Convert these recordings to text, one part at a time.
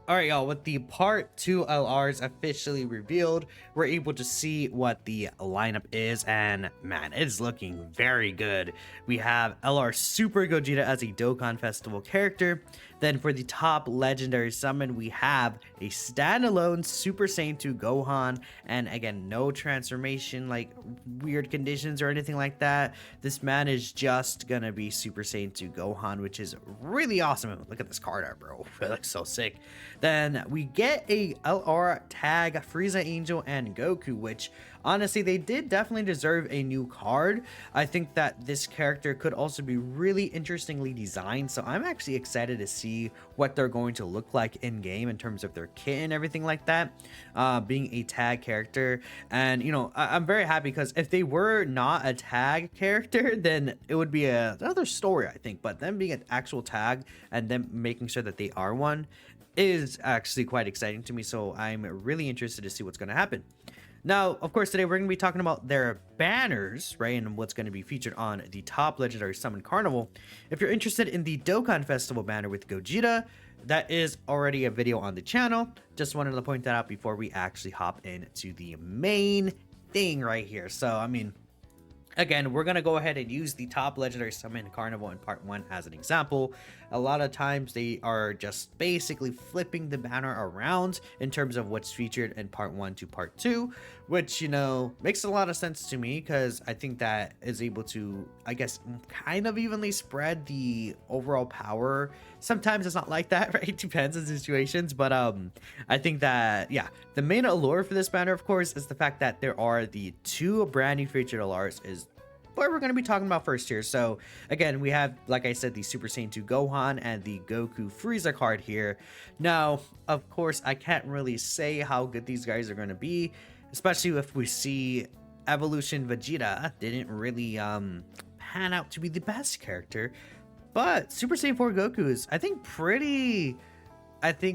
Alright, y'all, with the part 2 LRs officially revealed, we're able to see what the lineup is, and man, it's looking very good. We have LR Super Gogeta as a Dokkan Festival character. Then for the top legendary summon, we have a standalone Super Saiyan 2 Gohan, and again, no transformation, like weird conditions or anything like that. This man is just gonna be Super Saiyan 2 Gohan, which is really awesome. Look at this card art, bro. It looks so sick. Then we get a LR tag Frieza Angel and Goku, which honestly they did definitely deserve a new card. I think that this character could also be really interestingly designed, so I'm actually excited to see what they're going to look like in game in terms of their kit and everything like that, being a tag character. And you know, I'm very happy because if they were not a tag character, then it would be another story, I think. But them being an actual tag and them making sure that they are one is actually quite exciting to me, so I'm really interested to see what's going to happen. Now, of course, today we're going to be talking about their banners, right, and what's going to be featured on the top legendary summon carnival. If you're interested in the Dokkan Festival banner with Gogeta, that is already a video on the channel. Just wanted to point that out before we actually hop into the main thing right here. So, I mean, again, we're going to go ahead and use the top legendary summon carnival in part 1 as an example. A lot of times they are just basically flipping the banner around in terms of what's featured in part 1 to part 2, which, you know, makes a lot of sense to me because I think that is able to, I guess, kind of evenly spread the overall power. Sometimes it's not like that, right? It depends on situations, but I think that, yeah, the main allure for this banner, of course, is the fact that there are the 2 brand new featured LRs is what we're going to be talking about first here. So again, we have, like I said, the Super Saiyan 2 Gohan and the Goku Frieza card here. Now, of course, I can't really say how good these guys are going to be, especially if we see Evolution Vegeta didn't really pan out to be the best character. But Super Saiyan 4 Goku is, I think,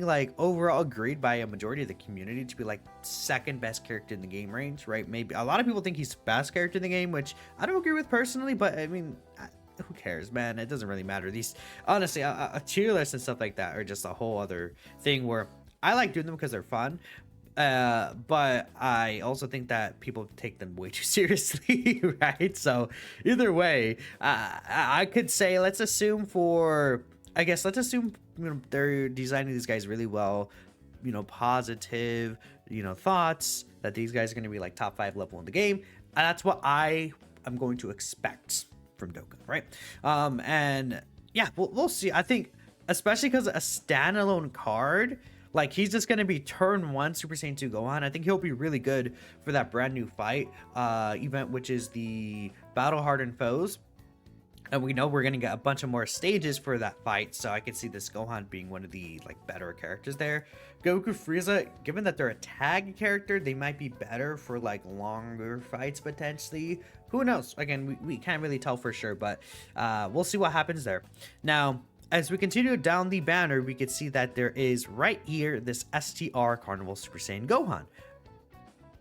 like overall agreed by a majority of the community to be like second best character in the game range, right? Maybe a lot of people think he's best character in the game, which I don't agree with personally, but I mean, who cares, man? It doesn't really matter. These, honestly, tier lists and stuff like that are just a whole other thing where I like doing them because they're fun. But I also think that people take them way too seriously, right? So either way, I could say, let's assume you know, they're designing these guys really well, you know, positive, you know, thoughts that these guys are going to be like top 5 level in the game. And that's what I am going to expect from Dokkan, right? And yeah, we'll see. I think especially because a standalone card, like he's just going to be turn 1 Super Saiyan 2 Gohan. I think he'll be really good for that brand new fight event, which is the Battle Hardened Foes. And we know we're going to get a bunch of more stages for that fight, so I could see this Gohan being one of the like better characters there. Goku Frieza, given that they're a tag character, they might be better for like longer fights potentially. Who knows? Again, we can't really tell for sure, but we'll see what happens there. Now, as we continue down the banner, we could see that there is right here this STR Carnival Super Saiyan Gohan.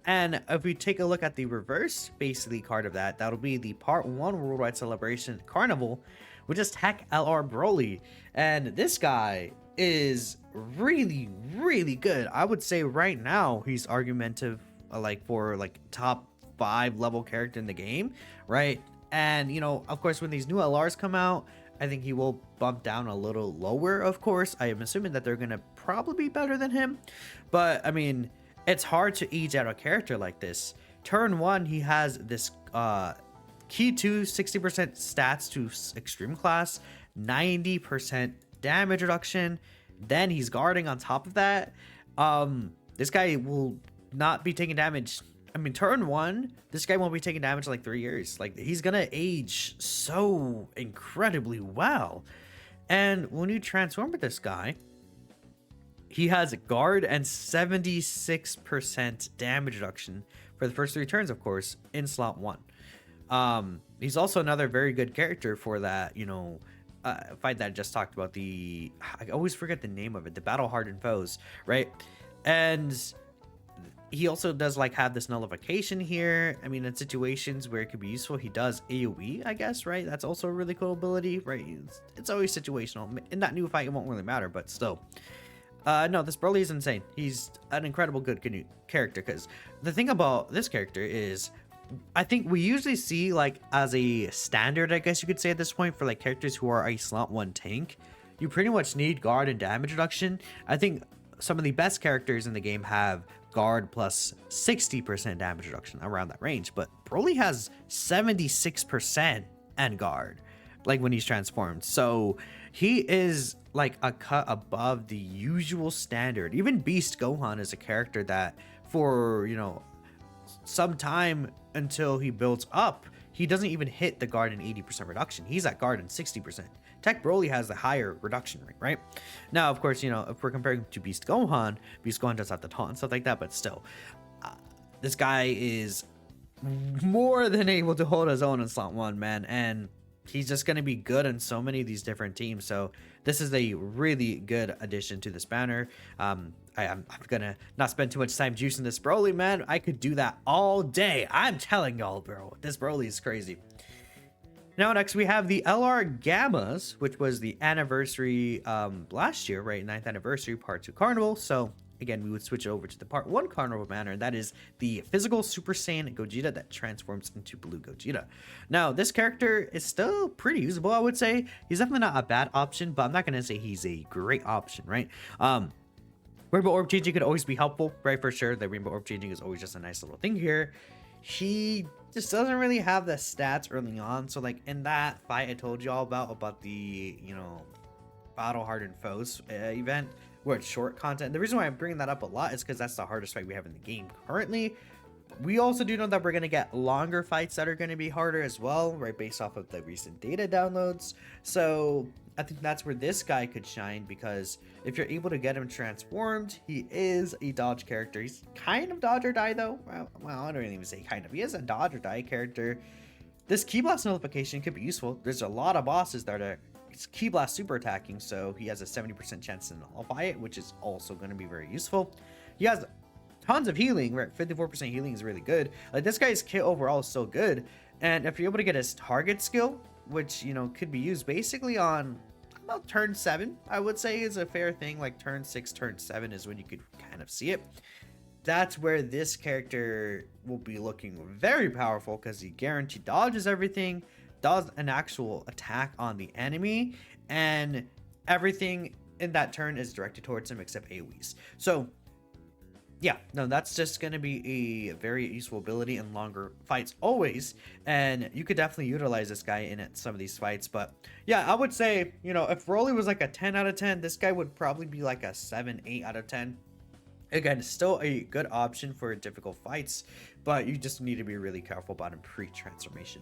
And if we take a look at the reverse basically card of that, that'll be the part 1 Worldwide Celebration Carnival, which is Tech LR Broly. And this guy is really, really good. I would say right now he's argumentative, like for like top 5 level character in the game, right? And you know, of course, when these new LRs come out, I think he will bump down a little lower, of course. I am assuming that they're gonna probably be better than him, but I mean, it's hard to age out a character like this. Turn 1, he has this key 2 60% stats to extreme class, 90% damage reduction. Then he's guarding on top of that. This guy will not be taking damage. I mean, turn 1, this guy won't be taking damage like 3 years. Like, he's gonna age so incredibly well. And when you transform with this guy, he has guard and 76% damage reduction for the first 3 turns, of course, in slot 1. He's also another very good character for that, you know, fight that I just talked about. I always forget the name of it, the Battle Hardened Foes, right? And he also does like have this nullification here. I mean, in situations where it could be useful, he does AoE, I guess, right? That's also a really cool ability, right? It's always situational. In that new fight, it won't really matter, but still. No, this Broly is insane. He's an incredible good character, because the thing about this character is, I think we usually see, like, as a standard, I guess you could say at this point, for like characters who are a slot 1 tank, you pretty much need guard and damage reduction. I think some of the best characters in the game have guard plus 60% damage reduction, around that range, but Broly has 76% and guard, like, when he's transformed. So he is like a cut above the usual standard. Even Beast Gohan is a character that, for, you know, some time until he builds up, he doesn't even hit the guard and 80% reduction. He's at guard and 60%. Tech Broly has the higher reduction rate, right? Now, of course, you know, if we're comparing to Beast Gohan does have the taunt and stuff like that, but still, this guy is more than able to hold his own in slot 1, man, and he's just going to be good in so many of these different teams. So this is a really good addition to this banner. I'm gonna not spend too much time juicing this Broly, man. I could do that all day. I'm telling y'all, bro, this Broly is crazy. Now, next we have the LR Gammas, which was the anniversary last year, right? 9th anniversary part 2 Carnival. So again, we would switch it over to the part 1 Carnival banner, and that is the physical Super Saiyan Gogeta that transforms into Blue Gogeta. Now, this character is still pretty usable, I would say. He's definitely not a bad option, but I'm not gonna say he's a great option, right? Rainbow Orb changing could always be helpful, right? For sure, the Rainbow Orb changing is always just a nice little thing here. He just doesn't really have the stats early on. So, like, in that fight I told you all about the, you know, Battle Hardened Foes event, where it's short content. The reason why I'm bringing that up a lot is because that's the hardest fight we have in the game currently. We also do know that we're going to get longer fights that are going to be harder as well, right? Based off of the recent data downloads. So I think that's where this guy could shine, because if you're able to get him transformed, he is a dodge character. He's kind of dodge or die though. Well, I don't even say kind of. He is a dodge or die character. This Ki Blast notification could be useful. There's a lot of bosses that are Ki Blast super attacking, so he has a 70% chance to nullify it, which is also going to be very useful. He has tons of healing, right? 54% healing is really good. Like, this guy's kit overall is so good, and if you're able to get his target skill, which, you know, could be used basically on about turn 7, I would say is a fair thing. Like turn 6, turn 7 is when you could kind of see it. That's where this character will be looking very powerful, because he guaranteed dodges everything, does an actual attack on the enemy, and everything in that turn is directed towards him except AoEs. So yeah, no, that's just going to be a very useful ability in longer fights always, and you could definitely utilize this guy in some of these fights. But yeah, I would say, you know, if Broly was like a 10 out of 10, this guy would probably be like a 7, 8 out of 10. Again, still a good option for difficult fights, but you just need to be really careful about him pre-transformation.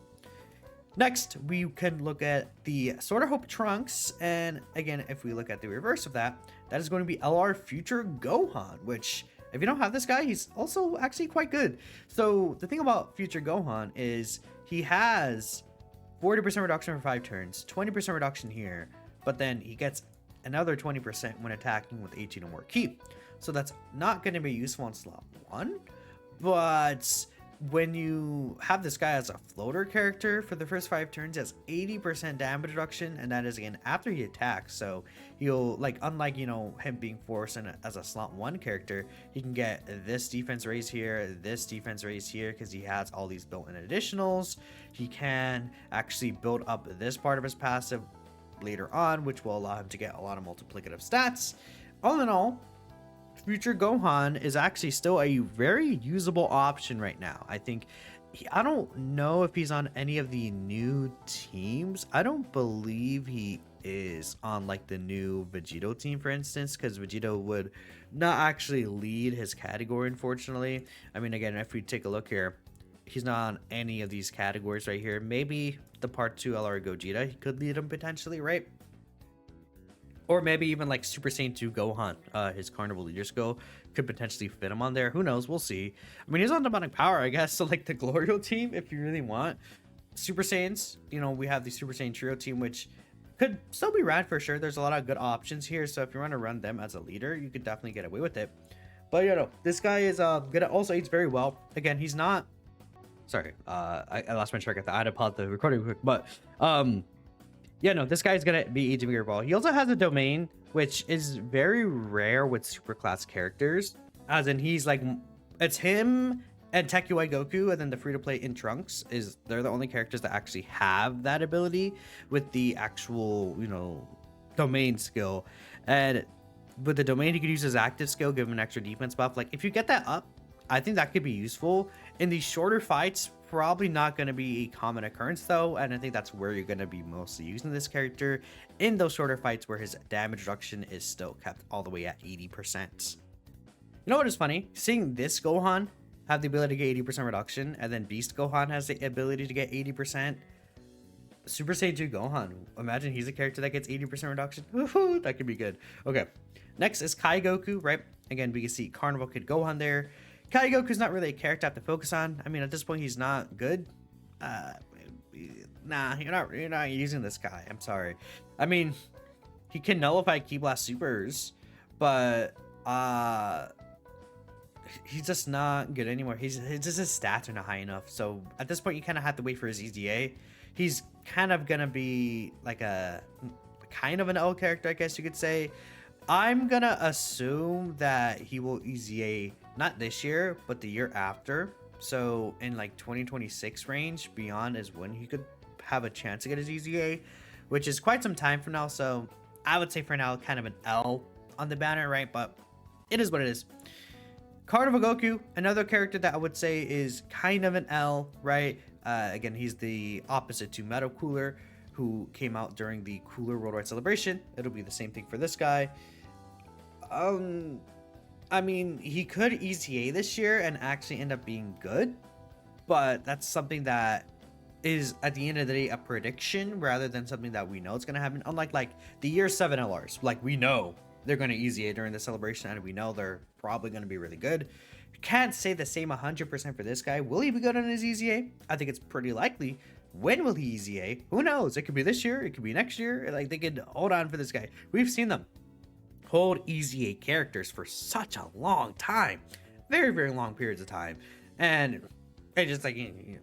Next, we can look at the Sword of Hope Trunks, and again, if we look at the reverse of that, that is going to be LR Future Gohan, which, if you don't have this guy, he's also actually quite good. So the thing about Future Gohan is he has 40% reduction for 5 turns, 20% reduction here, but then he gets another 20% when attacking with 18 or more ki. So that's not going to be useful in slot 1, but when you have this guy as a floater character for the first 5 turns, he has 80% damage reduction, and that is again after he attacks. So he'll, like, unlike, you know, him being forced in as a slot 1 character, he can get this defense raise here, this defense raise here, because he has all these built-in additionals. He can actually build up this part of his passive later on, which will allow him to get a lot of multiplicative stats. All in all, Future Gohan is actually still a very usable option right now. I think I don't know if he's on any of the new teams. I don't believe he is on like the new Vegito team, for instance, because Vegito would not actually lead his category, unfortunately. I mean, again, if we take a look here, he's not on any of these categories right here. Maybe the part 2 LR Gogeta, he could lead him potentially, right? Or maybe even like Super Saiyan 2 Gohan, his Carnival Leader skill could potentially fit him on there. Who knows? We'll see. I mean, he's on Demonic Power, I guess. So like the Glorio team, if you really want. Super Saiyans, you know, we have the Super Saiyan Trio team, which could still be rad for sure. There's a lot of good options here. So if you want to run them as a leader, you could definitely get away with it. But, you know, this guy is good at also aids very well. Again, he's not... Sorry, I lost my track of thought. I had to pause the recording quick. But Yeah, no, this guy's gonna be aging your ball. He also has a domain, which is very rare with superclass characters. As in, he's like, it's him and Tekuai Goku, and then the free-to-play in Trunks they're the only characters that actually have that ability with the actual, domain skill. And with the domain, he could use his active skill, give him an extra defense buff. Like, if you get that up, I think that could be useful. In these shorter fights, probably not going to be a common occurrence though, and I think that's where you're going to be mostly using this character, in those shorter fights where his damage reduction is still kept all the way at 80%. You know what is funny? Seeing this Gohan have the ability to get 80% reduction, and then Beast Gohan has the ability to get 80%. Super Saiyan 2 Gohan, imagine he's a character that gets 80% reduction. Woohoo, that could be good. Okay, next is Kai Goku, right? Again, we can see Carnival Kid Gohan there. Kai Goku's not really a character I have to focus on. I mean, at this point, he's not good. Nah, you're not using this guy. I'm sorry. I mean, he can nullify Ki Blast supers, but he's just not good anymore. He's just his stats are not high enough. So at this point, you kind of have to wait for his EZA. He's kind of gonna be like a kind of an L character, I guess you could say. I'm gonna assume that he will EZA not this year, but the year after. So in like 2026 range, beyond is when he could have a chance to get his EZA, which is quite some time from now. So I would say for now, kind of an L on the banner, right? But it is what it is. Carnival Goku, another character that I would say is kind of an L, right? Again, he's the opposite to Metal Cooler, who came out during the Cooler Worldwide Celebration. It'll be the same thing for this guy. I mean, he could EZA this year and actually end up being good, but that's something that is, at the end of the day, a prediction rather than something that we know it's going to happen. Unlike like the year 7 LRs, like we know they're going to EZA during the celebration and we know they're probably going to be really good. Can't say the same 100% for this guy. Will he be good on his EZA? I think it's pretty likely. When will he EZA? Who knows? It could be this year. It could be next year. Like, they could hold on for this guy. We've seen them hold EZA characters for such a long time. Very, very long periods of time. And it's just like,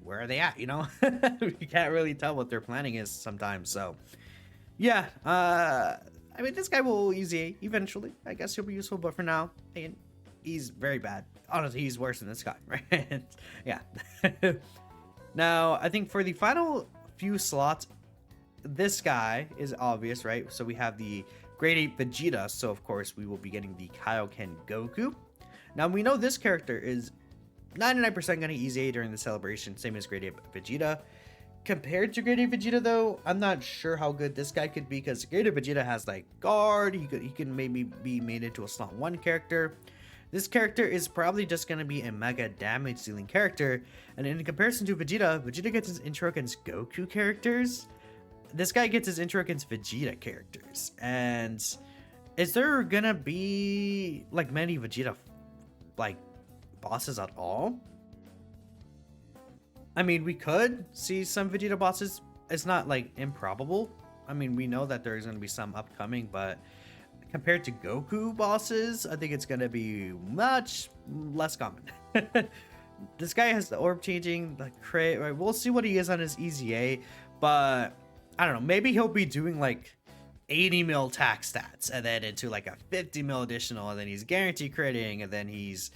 where are they at, You can't really tell what their planning is sometimes. So, yeah. I mean, this guy will EZA eventually. I guess he'll be useful. But for now, he's very bad. Honestly, he's worse than this guy, right? Yeah. Now, I think for the final few slots, this guy is obvious, right? So we have the Grade 8 Vegeta. So, of course, we will be getting the Kaioken Goku. Now, we know this character is 99% going to EZA during the celebration, same as Grade 8 Vegeta. Compared to Grade 8 Vegeta, though, I'm not sure how good this guy could be, because Grade 8 Vegeta has, like, guard. He can maybe be made into a slot 1 character. This character is probably just going to be a mega damage dealing character. And in comparison to Vegeta, Vegeta gets his intro against Goku characters. This guy gets his intro against Vegeta characters. And is there going to be like many Vegeta like bosses at all? I mean, we could see some Vegeta bosses. It's not like improbable. I mean, we know that there's going to be some upcoming, but compared to Goku bosses, I think it's going to be much less common. This guy has the orb changing, the crit, right? We'll see what he is on his EZA, but I don't know. Maybe he'll be doing like 80 mil attack stats and then into like a 50 mil additional, and then he's guaranteed critting, and then he's,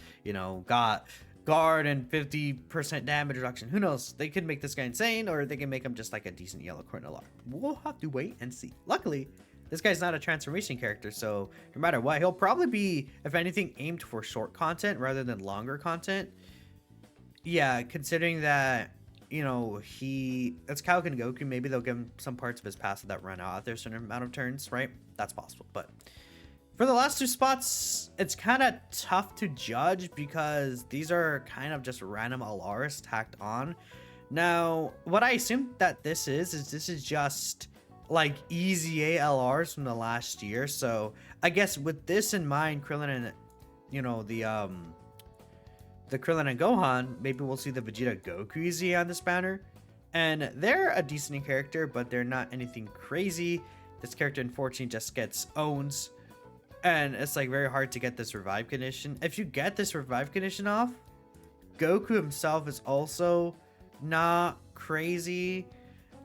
got guard and 50% damage reduction. Who knows? They could make this guy insane, or they can make him just like a decent yellow Cornellar. We'll have to wait and see. Luckily, this guy's not a transformation character, so no matter what, he'll probably be, if anything, aimed for short content rather than longer content. Yeah, considering that, it's Kaioken Goku, maybe they'll give him some parts of his passive that run out after a certain amount of turns, right? That's possible. But for the last two spots, it's kind of tough to judge because these are kind of just random LRs tacked on. Now, what I assume that this is just like EZA LRs from the last year. So I guess with this in mind, Krillin and the Krillin and Gohan, maybe we'll see the Vegeta Goku EZA on this banner. And they're a decent character, but they're not anything crazy. This character unfortunately just gets owns, and it's like very hard to get this revive condition. If you get this revive condition off, Goku himself is also not crazy.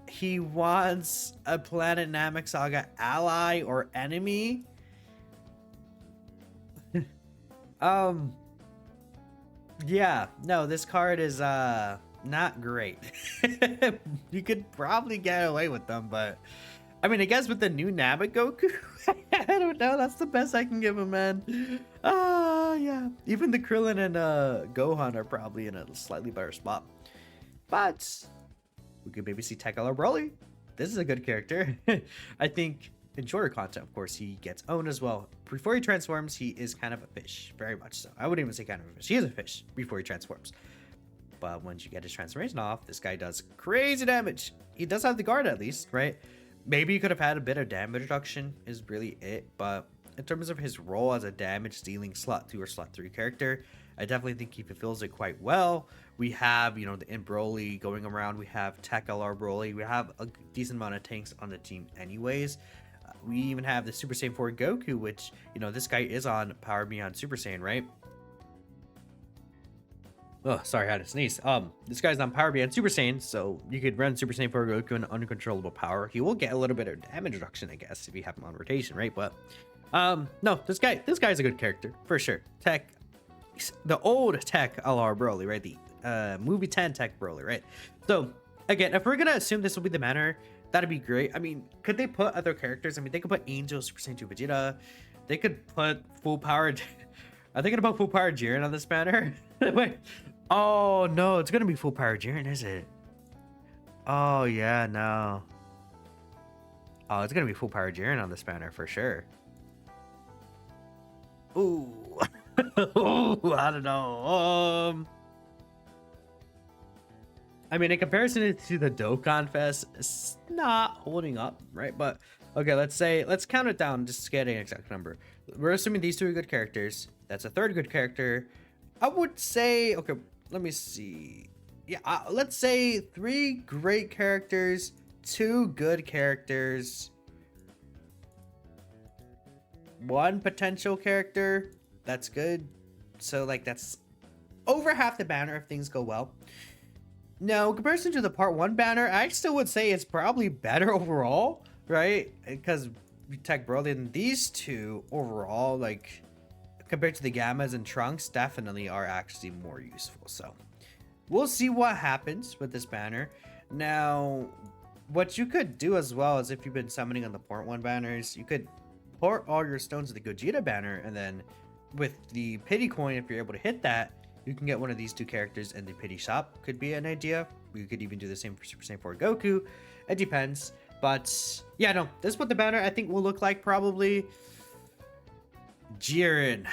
he wants a Planet Namek Saga ally or enemy. Yeah, no, this card is not great. You could probably get away with them, but I mean, I guess with the new Namek Goku, I don't know. That's the best I can give him, man. Yeah. Even the Krillin and Gohan are probably in a slightly better spot. But we could maybe see Tech LR Broly. This is a good character. I think in shorter content, of course, he gets owned as well. Before he transforms, he is kind of a fish. Very much so. I wouldn't even say kind of a fish. He is a fish before he transforms. But once you get his transformation off, this guy does crazy damage. He does have the guard at least, right? Maybe he could have had a bit of damage reduction is really it. But in terms of his role as a damage dealing slot 2 or slot 3 character, I definitely think he fulfills it quite well. We have, you know, the Imp Broly going around. We have Tech LR Broly. We have a decent amount of tanks on the team anyways. We even have the Super Saiyan 4 Goku, which, you know, this guy is on Power Beyond Super Saiyan, right? Oh, sorry, I had to sneeze. This guy's on Power Beyond Super Saiyan, so you could run Super Saiyan 4 Goku in uncontrollable power. He will get a little bit of damage reduction, I guess, if you have him on rotation, right? But no, this guy's a good character for sure. Tech, the old Tech LR Broly, right? The movie 10 Tech Broly, right? So again, if we're gonna assume this will be the manner, that'd be great. I mean, could they put other characters? I mean, they could put Angel, Super Saiyan 2 Vegeta. They could put full power. Are they gonna put full power Jiren on this banner? Wait. Oh no, it's gonna be full power Jiren, is it? Oh yeah, no. Oh, it's gonna be full power Jiren on this banner for sure. Ooh. Ooh, I don't know. I mean, in comparison to the Dokkan Fest, it's not holding up, right? But okay, let's count it down just to get an exact number. We're assuming these two are good characters. That's a third good character. I would say, okay, let me see. Yeah, let's say 3 great characters, 2 good characters, 1 potential character. That's good. So, like, that's over half the banner if things go well. Now, in comparison to the part 1 banner, I still would say it's probably better overall, right? Because Tech Broly and these two overall, like, compared to the Gammas and Trunks, definitely are actually more useful. So we'll see what happens with this banner. Now, what you could do as well is if you've been summoning on the port 1 banners, you could port all your stones to the Gogeta banner, and then with the pity coin, if you're able to hit that, you can get one of these 2 characters in the pity shop. Could be an idea. We could even do the same for Super Saiyan 4 Goku. It depends. But yeah, no, this is what the banner I think will look like probably. Jiren.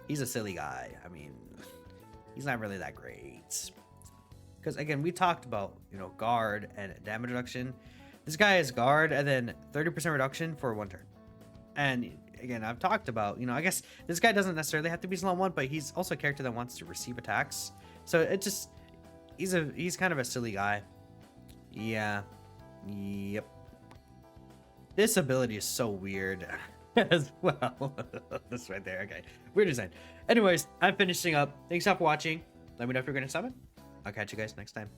He's a silly guy. I mean, he's not really that great. Because again, we talked about, you know, guard and damage reduction. This guy is guard and then 30% reduction for 1 turn. And again, I've talked about, you know, I guess this guy doesn't necessarily have to be slot 1, but he's also a character that wants to receive attacks. So it just, he's kind of a silly guy. Yeah. Yep. This ability is so weird as well. This right there. Okay. Weird design. Anyways, I'm finishing up. Thanks for watching. Let me know if you're going to summon. I'll catch you guys next time.